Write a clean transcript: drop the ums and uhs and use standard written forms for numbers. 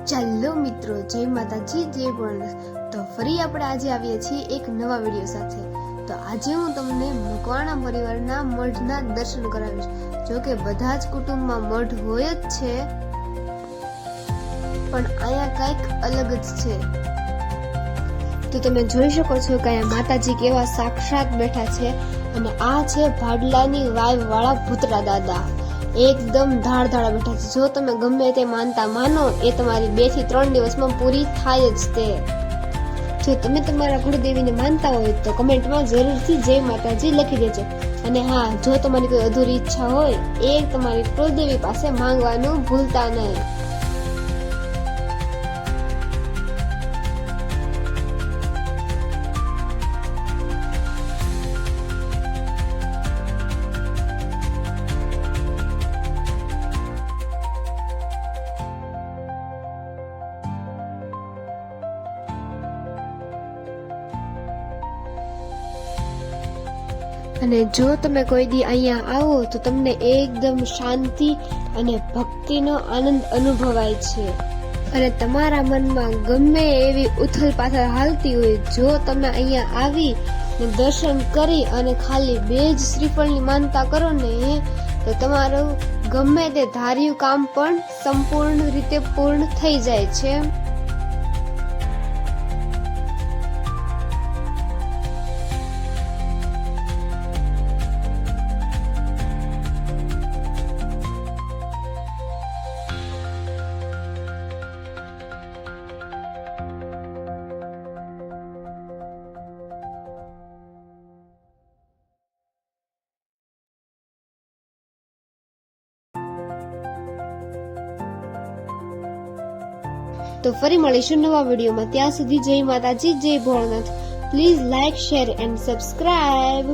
ચાલો મિત્રો, જય માતાજી, જય ભોળાનાથ। તો ફરી આપણે આજે આવીએ છીએ એક નવા વિડીયો સાથે। તો આજે હું તમને મકવાણા પરિવારના મઢના દર્શન કરાવીશ। જો કે બધા જ કુટુંબમાં મઢ હોય જ છે, પણ અહીંયા કંઈક અલગ જ છે। તો તમે જોઈ શકો છો કે અહીંયા માતાજી કેવા સાક્ષાત બેઠા છે, અને આ છે ભાડલાની વાવ વાળા ભૂતરા દાદા। એકદમ ધાડધાડા બેઠા છે। જો તમે ગમે તે માનતા માનો એ તમારી 2 થી 3 દિવસમાં પૂરી થાય જ તે। જો તમે તમારા કુળદેવીને માનતા હોય તો કમેન્ટમાં જરૂરથી જય માતાજી લખી દેજો। અને હા, જો તમારી કોઈ અધૂરી ઈચ્છા હોય એ તમારી કુળદેવી પાસે માંગવાનું ભૂલતા નહીં। અને જો તમે કોઈ દી અહીંયા આવો તો તમને એકદમ શાંતિ અને ભક્તિનો આનંદ અનુભવાય છે, અને તમારા મનમાં ગમે એવી ઉથલ પાથલ હાલતી હોય, જો તમે અહીંયા આવી ને દર્શન કરી અને ખાલી 2 જ શ્રીફળની માનતા કરો ને, તો તમારું ગમે તે ધાર્યું કામ પણ સંપૂર્ણ રીતે પૂર્ણ થઈ જાય છે। તો ફરી મળીશું નવા વિડીયોમાં। ત્યાં સુધી જય માતાજી, જય Bholanath. Please like, share and subscribe.